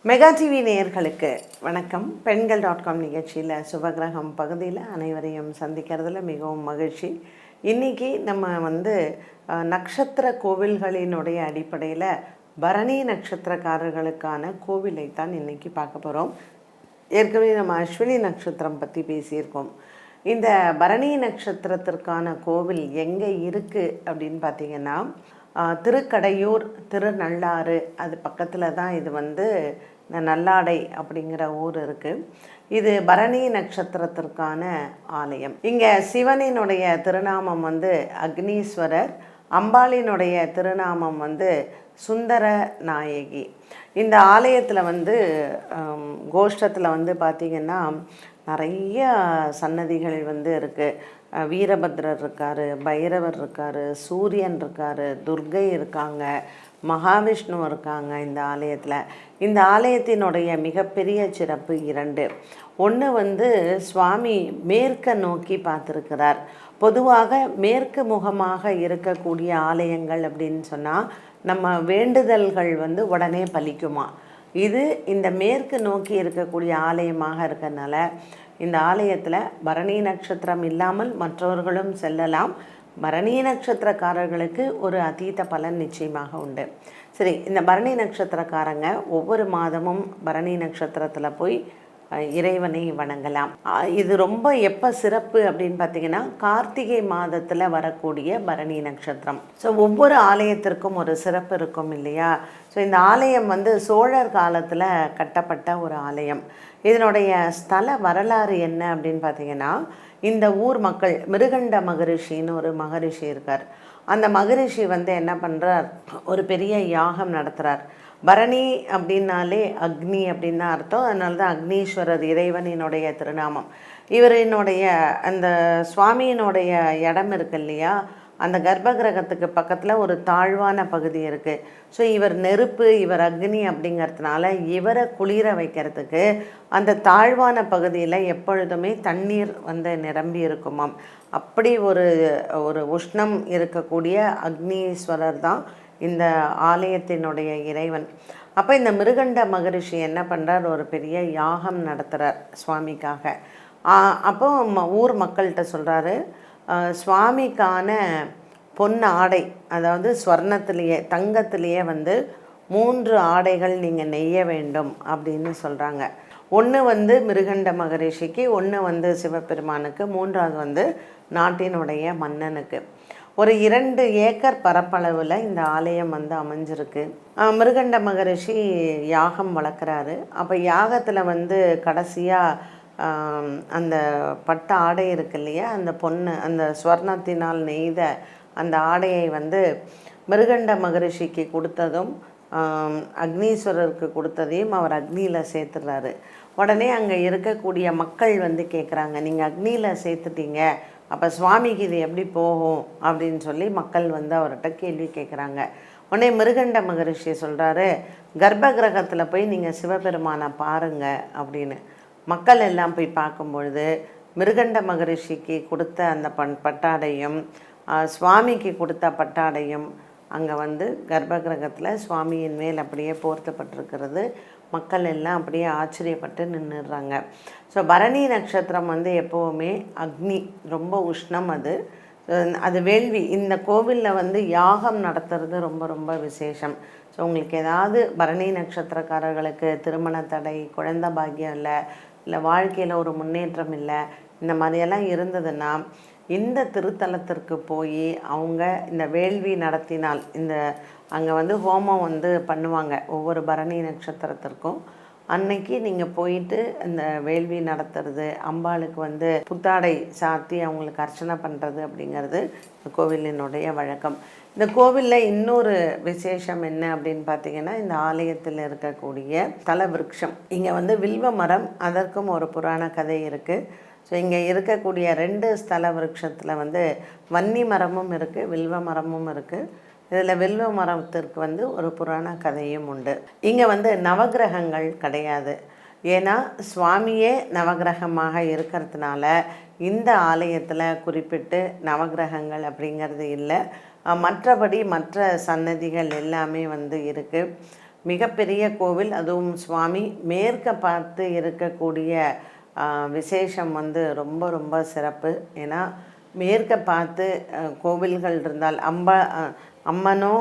Mega TV நேயர்களுக்கு வணக்கம். பெண்கள்.com நிகழ்ச்சியில் சுபகிரகம் பகுதியில் அனைவரையும் சந்திக்கிறதுல மிகவும் மகிழ்ச்சி. இன்றைக்கி நம்ம நட்சத்திர கோவில்களினுடைய அடிப்படையில் பரணி நட்சத்திரக்காரர்களுக்கான கோவிலை தான் இன்றைக்கி பார்க்க போகிறோம். ஏற்கனவே நம்ம அஸ்வினி நட்சத்திரம் பற்றி பேசியிருக்கோம். இந்த பரணி நட்சத்திரத்திற்கான கோவில் எங்கே இருக்குது அப்படின்னு பார்த்திங்கன்னா, திருக்கடையூர், திருநள்ளாறு அது பக்கத்தில் தான் இது நல்லாடை அப்படிங்கிற ஊர் இருக்குது. இது பரணி நட்சத்திரத்திற்கான ஆலயம். இங்கே சிவனினுடைய திருநாமம் அக்னீஸ்வரர், அம்பாளினுடைய திருநாமம் சுந்தர நாயகி. இந்த ஆலயத்தில் கோஷ்டத்தில் பார்த்திங்கன்னா நிறைய சன்னதிகள் இருக்குது. வீரபத்ரர் இருக்கார், பைரவர் இருக்கார், சூரியன் இருக்கார், துர்கை இருக்காங்க, மகாவிஷ்ணு இருக்காங்க இந்த ஆலயத்தில். இந்த ஆலயத்தினுடைய மிகப்பெரிய சிறப்பு இரண்டு. ஒன்று சுவாமி மேற்க நோக்கி பார்த்துருக்கிறார். பொதுவாக மேற்கு முகமாக இருக்கக்கூடிய ஆலயங்கள் அப்படின்னு சொன்னால் நம்ம வேண்டுதல்கள் உடனே பலிக்குமா. இது இந்த மேற்கு நோக்கி இருக்கக்கூடிய ஆலயமாக இருக்கிறதுனால இந்த ஆலயத்தில் பரணி நட்சத்திரம் இல்லாமல் மற்றவர்களும் செல்லலாம். பரணி நட்சத்திரக்காரர்களுக்கு ஒரு அதீத பலன் நிச்சயமாக உண்டு. சரி, இந்த பரணி நட்சத்திரக்காரங்க ஒவ்வொரு மாதமும் பரணி நட்சத்திரத்தில் போய் இறைவனை வணங்கலாம். இது ரொம்ப எப்போ சிறப்பு அப்படின்னு பார்த்திங்கன்னா, கார்த்திகை மாதத்தில் வரக்கூடிய பரணி நட்சத்திரம். ஸோ ஒவ்வொரு ஆலயத்திற்கும் ஒரு சிறப்பு இருக்கும் இல்லையா. ஸோ இந்த ஆலயம் சோழர் காலத்தில் கட்டப்பட்ட ஒரு ஆலயம். இதனுடைய ஸ்தல வரலாறு என்ன அப்படின்னு பார்த்திங்கன்னா, இந்த ஊர் மக்கள் மிருகண்ட மகரிஷின்னு ஒரு மகரிஷி இருக்கார். அந்த மகரிஷி என்ன பண்ணுறார், ஒரு பெரிய யாகம் நடத்துகிறார். பரணி அப்படின்னாலே அக்னி அப்படின்னு தான் அர்த்தம். அதனால தான் அக்னீஸ்வரர் இறைவனினுடைய திருநாமம். இவரினுடைய அந்த சுவாமியினுடைய இடம் இருக்கு இல்லையா, அந்த கர்ப்பகிரகத்துக்கு பக்கத்தில் ஒரு தாழ்வான பகுதி இருக்குது. ஸோ இவர் நெருப்பு, இவர் அக்னி அப்படிங்கிறதுனால இவரை குளிர வைக்கிறதுக்கு அந்த தாழ்வான பகுதியில் எப்பொழுதுமே தண்ணீர் நிரம்பி இருக்குமாம். அப்படி ஒரு உஷ்ணம் இருக்கக்கூடிய அக்னீஸ்வரர் தான் இந்த ஆலயத்தினுடைய இறைவன். அப்போ இந்த மிருகண்ட மகரிஷி என்ன பண்ணுறார், ஒரு பெரிய யாகம் நடத்துகிறார் சுவாமிக்காக. அப்போ ஊர் மக்கள்கிட்ட சொல்கிறாரு, சுவாமிக்கான பொன் ஆடை, அதாவது ஸ்வர்ணத்திலேயே தங்கத்திலேயே 3 ஆடைகள் நீங்கள் நெய்ய வேண்டும் அப்படின்னு சொல்கிறாங்க. ஒன்று மிருகண்ட மகரிஷிக்கு, ஒன்று சிவபெருமானுக்கு, மூன்றாவது நாட்டினுடைய மன்னனுக்கு. ஒரு 2 ஏக்கர் பரப்பளவில் இந்த ஆலயம் அமைஞ்சிருக்கு. மிருகண்ட மகரிஷி யாகம் வளர்க்குறாரு. அப்போ யாகத்தில் கடைசியாக அந்த பட்டு ஆடை இருக்கு இல்லையா, அந்த பொண்ணு அந்த ஸ்வர்ணத்தினால் நெய்த அந்த ஆடையை மிருகண்ட மகரிஷிக்கு கொடுத்ததும் அக்னீஸ்வரருக்கு கொடுத்ததையும் அவர் அக்னியில் சேர்த்துடுறாரு. உடனே அங்கே இருக்கக்கூடிய மக்கள் கேட்குறாங்க, நீங்கள் அக்னியில் சேர்த்துட்டீங்க, அப்போ சுவாமிக்கு இது எப்படி போகும் அப்படின்னு சொல்லி மக்கள் அவர்கிட்ட கேள்வி கேட்குறாங்க. உடனே மிருகண்ட மகரிஷி சொல்கிறாரு, கர்ப்பகிரகத்தில் போய் நீங்கள் சிவபெருமானை பாருங்கள் அப்படின்னு. மக்கள் எல்லாம் போய் பார்க்கும்பொழுது மிருகண்ட மகரிஷிக்கு கொடுத்த அந்த பட்டாடையும் சுவாமிக்கு கொடுத்த பட்டாடையும் அங்கே கர்ப்பகிரகத்தில் சுவாமியின் மேல் அப்படியே போர்த்தப்பட்டிருக்கிறது. மக்கள் எல்லாம் அப்படியே ஆச்சரியப்பட்டு நின்றுடுறாங்க. ஸோ பரணி நட்சத்திரம் எப்போவுமே அக்னி, ரொம்ப உஷ்ணம். அது வேள்வி. இந்த கோவிலில் யாகம் நடத்துறது ரொம்ப ரொம்ப விசேஷம். ஸோ உங்களுக்கு ஏதாவது பரணி நட்சத்திரக்காரர்களுக்கு திருமண தடை, குழந்தை பாக்கியம் இல்லை வாழ்க்கையில் ஒரு முன்னேற்றம் இல்லை, இந்த மாதிரியெல்லாம் இருந்ததுன்னா இந்த திருத்தலத்திற்கு போய் அவங்க இந்த வேள்வி நடத்தினால், அங்கே ஹோமம் பண்ணுவாங்க ஒவ்வொரு பரணி நட்சத்திரத்திற்கும். அன்னைக்கு நீங்கள் போயிட்டு இந்த வேள்வி நடத்துறது, அம்பாளுக்கு புத்தாடை சாத்தி அவங்களுக்கு அர்ச்சனை பண்ணுறது அப்படிங்கிறது இந்த கோவிலினுடைய வழக்கம். இந்த கோவிலில் இன்னொரு விசேஷம் என்ன அப்படின்னு பார்த்தீங்கன்னா, இந்த ஆலயத்தில் இருக்கக்கூடிய தல விருட்சம். இங்கே வில்வ மரம், அதற்கும் ஒரு புராண கதை இருக்குது. ஸோ இங்கே இருக்கக்கூடிய 2 ஸ்தல விருட்சத்தில் வன்னி மரமும் இருக்குது, வில்வ மரமும் இருக்குது. இதில் வில்வ மரத்திற்கு ஒரு புராண கதையும் உண்டு. இங்கே நவகிரகங்கள் கிடையாது. ஏன்னா சுவாமியே நவகிரகமாக இருக்கிறதுனால இந்த ஆலயத்தில் குறிப்பிட்டு நவகிரகங்கள் அப்படிங்கிறது இல்லை. மற்றபடி மற்ற சன்னதிகள் எல்லாமே இருக்குது. மிகப்பெரிய கோவில், அதுவும் சுவாமி மேற்க பார்த்து இருக்கக்கூடிய விசேஷம் வந்து ரொம்ப ரொம்ப சிறப்பு. ஏன்னா மேற்க பார்த்து கோவில்கள் இருந்தால் அம்மனோ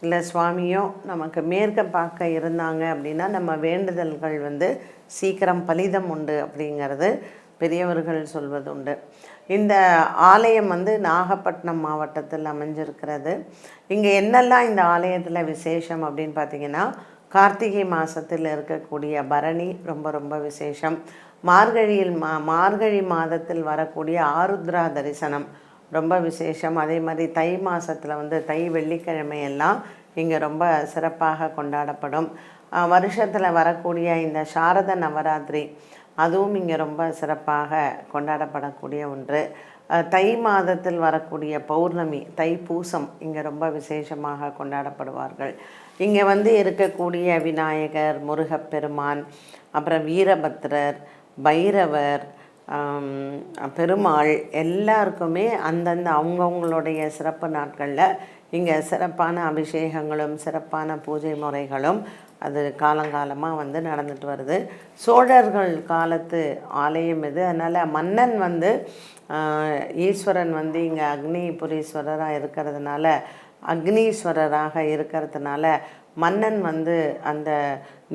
இல்லை சுவாமியோ நமக்கு மேற்க பார்க்க இருந்தாங்க அப்படின்னா நம்ம வேண்டுதல்கள் வந்து சீக்கிரம் பலிதம் உண்டு அப்படிங்கிறது பெரியவர்கள் சொல்வது உண்டு. இந்த ஆலயம் வந்து நாகப்பட்டினம் மாவட்டத்தில் அமைஞ்சிருக்கிறது. இங்கே என்னெல்லாம் இந்த ஆலயத்தில் விசேஷம் அப்படின்னு பார்த்திங்கன்னா, கார்த்திகை மாதத்தில் இருக்கக்கூடிய பரணி ரொம்ப ரொம்ப விசேஷம். மார்கழி மாதத்தில் வரக்கூடிய ஆருத்ரா தரிசனம் ரொம்ப விசேஷம். அதே மாதிரி தை மாதத்தில் வந்து தை வெள்ளிக்கிழமை எல்லாம் இங்கே ரொம்ப சிறப்பாக கொண்டாடப்படும். வருஷத்தில் வரக்கூடிய இந்த சாரத நவராத்திரி அதுவும் இங்கே ரொம்ப சிறப்பாக கொண்டாடப்படக்கூடிய ஒன்று. தை மாதத்தில் வரக்கூடிய பௌர்ணமி தைப்பூசம் இங்கே ரொம்ப விசேஷமாக கொண்டாடப்படுவார்கள். இங்கே வந்து இருக்கக்கூடிய விநாயகர், முருகப்பெருமான், அப்புறம் வீரபத்ரர், பைரவர், பெருமாள் எல்லாருக்குமே அந்தந்த அவங்கவுங்களுடைய சிறப்பு நாட்களில் இங்கே சிறப்பான அபிஷேகங்களும் சிறப்பான பூஜை முறைகளும் அது காலங்காலமாக வந்து நடந்துட்டு வருது. சோழர்கள் காலத்து ஆலயம் இது. அதனால் மன்னன் வந்து ஈஸ்வரன் வந்து இங்கே அக்னிபுரீஸ்வரராக இருக்கிறதுனால, அக்னீஸ்வரராக இருக்கிறதுனால மன்னன் வந்து அந்த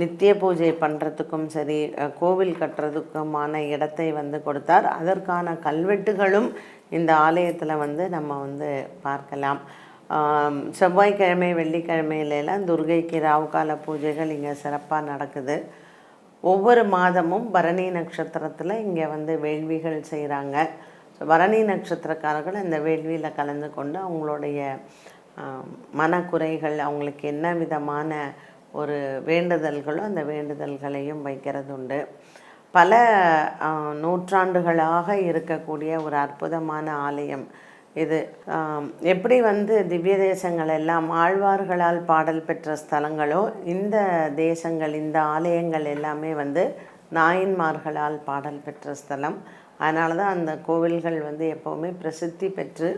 நித்திய பூஜை பண்ணுறதுக்கும் சரி, கோவில் கட்டுறதுக்குமான இடத்தை வந்து கொடுத்தார். அதற்கான கல்வெட்டுகளும் இந்த ஆலயத்தில் வந்து நம்ம வந்து பார்க்கலாம். செவ்வாய்க்கிழமை வெள்ளிக்கிழமையிலலாம் துர்கைக்கு ராவுகால பூஜைகள் இங்கே சிறப்பாக நடக்குது. ஒவ்வொரு மாதமும் பரணி நட்சத்திரத்தில் இங்கே வந்து வேள்விகள் செய்கிறாங்க. பரணி நட்சத்திரக்காரர்கள் அந்த வேள்வியில் கலந்து கொண்டு அவங்களுடைய மனக்குறைகள், அவங்களுக்கு என்ன விதமான ஒரு வேண்டுதல்களோ அந்த வேண்டுதல்களையும் வைக்கிறது உண்டு. பல நூற்றாண்டுகளாக இருக்கக்கூடிய ஒரு அற்புதமான ஆலயம் இது. எப்படி வந்து திவ்ய தேசங்கள் எல்லாம் ஆழ்வார்களால் பாடல் பெற்ற ஸ்தலங்களோ, இந்த தேசங்கள் இந்த ஆலயங்கள் எல்லாமே வந்து நாயன்மார்களால் பாடல் பெற்ற ஸ்தலம். அதனால தான் அந்த கோவில்கள் வந்து எப்போவுமே பிரசித்தி பெற்று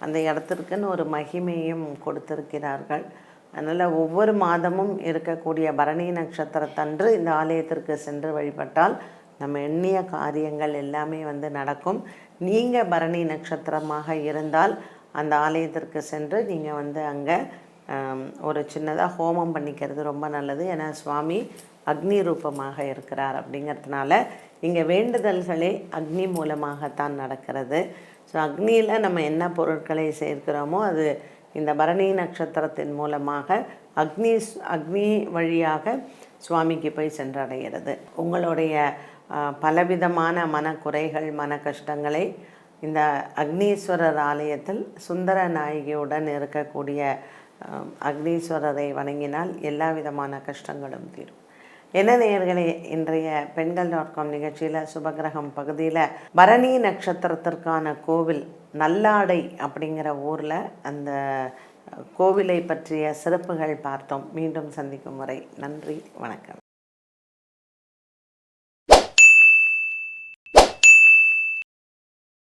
அந்த இடத்திற்குன்னு ஒரு மகிமையும் கொடுத்திருக்கிறார்கள். அதனால் ஒவ்வொரு மாதமும் இருக்கக்கூடிய பரணி நட்சத்திரத்தன்று இந்த ஆலயத்திற்கு சென்று வழிபட்டால் நம்ம எண்ணிய காரியங்கள் எல்லாமே வந்து நடக்கும். நீங்கள் பரணி நட்சத்திரமாக இருந்தால் அந்த ஆலயத்திற்கு சென்று நீங்கள் வந்து அங்கே ஒரு சின்னதாக ஹோமம் பண்ணிக்கிறது ரொம்ப நல்லது. ஏன்னா சுவாமி அக்னி ரூபமாக இருக்கிறார் அப்படிங்கிறதுனால இங்கே வேண்டுதல்களே அக்னி மூலமாகத்தான் நடக்கிறது. ஸோ அக்னியில் நம்ம என்ன பொருட்களை சேர்க்கிறோமோ அது இந்த பரணி நட்சத்திரத்தின் மூலமாக அக்னி வழியாக சுவாமிக்கு போய் சென்றடைகிறது. உங்களுடைய பலவிதமான மனக்குறைகள், மன கஷ்டங்களை இந்த அக்னீஸ்வரர் ஆலயத்தில் சுந்தர நாயகியுடன் இருக்கக்கூடிய அக்னீஸ்வரரை வணங்கினால் எல்லா விதமான கஷ்டங்களும் தீரும். என்ன நேயர்களே, இன்றைய பெண்கள்.com நிகழ்ச்சியில் சுபகிரகம் பகுதியில் பரணி நட்சத்திரத்திற்கான கோவில் நல்லாடை அப்படிங்கிற ஊரில் அந்த கோவிலை பற்றிய சிறப்புகள் பார்த்தோம். மீண்டும் சந்திக்கும் வரை நன்றி, வணக்கம்.